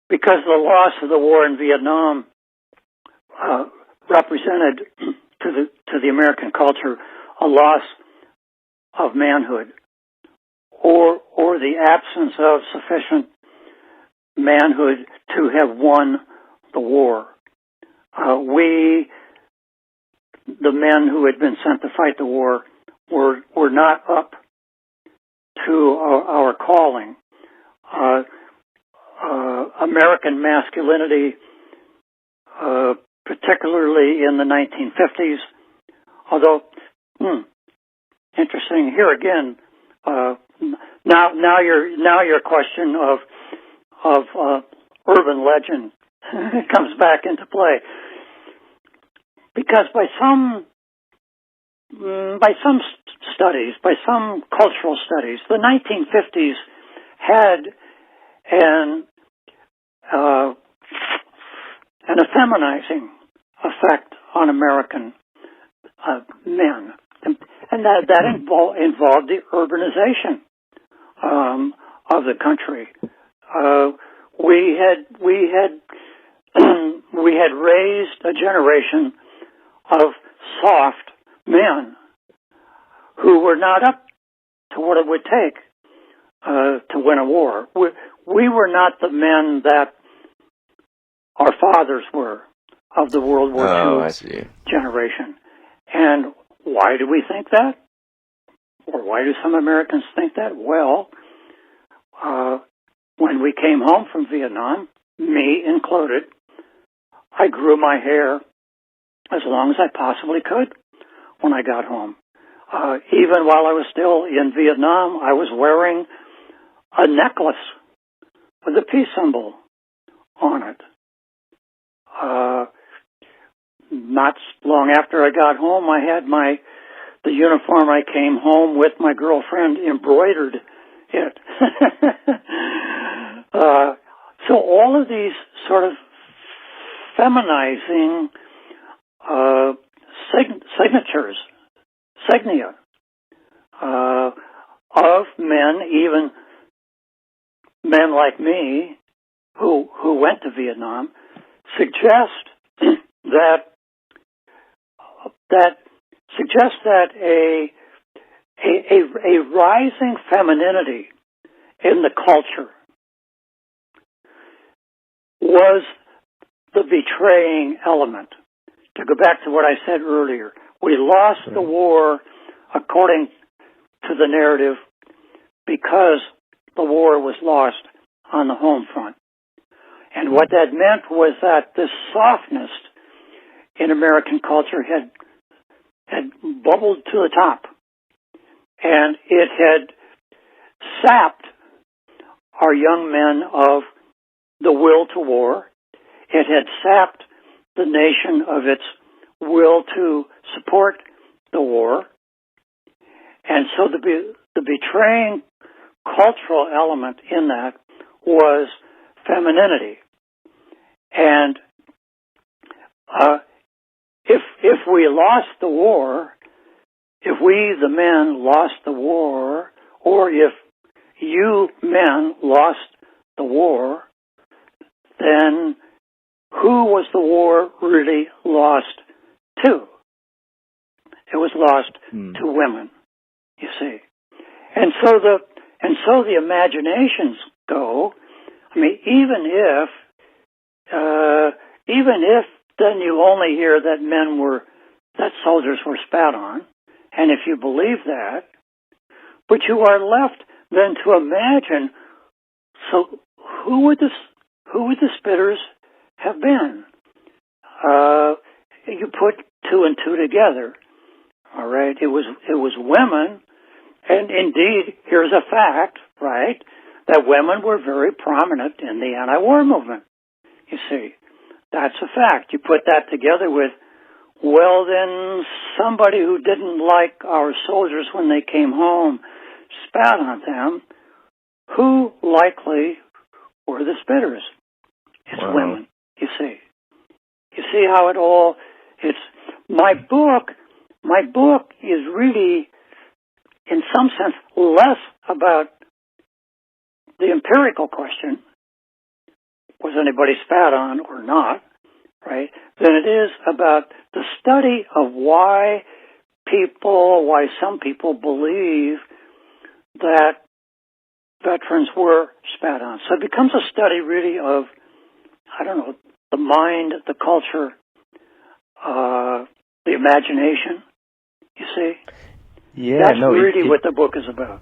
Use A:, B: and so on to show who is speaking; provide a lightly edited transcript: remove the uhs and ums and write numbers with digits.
A: because the loss of the war in Vietnam represented to the American culture a loss of manhood, or the absence of sufficient manhood to have won the war. We, the men who had been sent to fight the war, were not up to our calling. American masculinity, particularly in the 1950s, although, interesting here again. Now your question of urban legend comes back into play, because by some studies, by some cultural studies, the 1950s had an effeminizing effect on American men, and that involved the urbanization of the country. We had raised a generation of soft men who were not up to what it would take to win a war. We were not the men that our fathers were of the World War II generation. And why do we think that? Or why do some Americans think that? Well, when we came home from Vietnam, me included, I grew my hair as long as I possibly could when I got home. Even while I was still in Vietnam, I was wearing a necklace with a peace symbol on it. Not long after I got home, I had the uniform I came home with, my girlfriend embroidered it. So all of these sort of feminizing signatures, signia, of men, even men like me who went to Vietnam, suggest that a rising femininity in the culture was the betraying element. To go back to what I said earlier, we lost the war, according to the narrative, because the war was lost on the home front. And what that meant was that this softness in American culture had bubbled to the top, and it had sapped our young men of the will to war. It had sapped the nation of its will to support the war. And so the betraying cultural element in that was femininity. And if we lost the war, if we, the men, lost the war, or if you men lost the war, then who was the war really lost to? It was lost to women, you see. And so the imaginations go. I mean, even if then you only hear that soldiers were spat on, and if you believe that, but you are left then to imagine, so who would the spitters have been? You put two and two together, all right? It was women, and indeed, here's a fact, right, that women were very prominent in the anti-war movement, you see. That's a fact. You put that together with, well, then somebody who didn't like our soldiers when they came home spat on them. Who likely were the spitters? It's women, you see. You see how it all, my book is really, in some sense, less about the empirical question, was anybody spat on or not, right, than it is about the study of why some people believe that veterans were spat on. So it becomes a study really of, I don't know, the mind, the culture, the imagination, you see?
B: Yeah,
A: That's really what the book is about.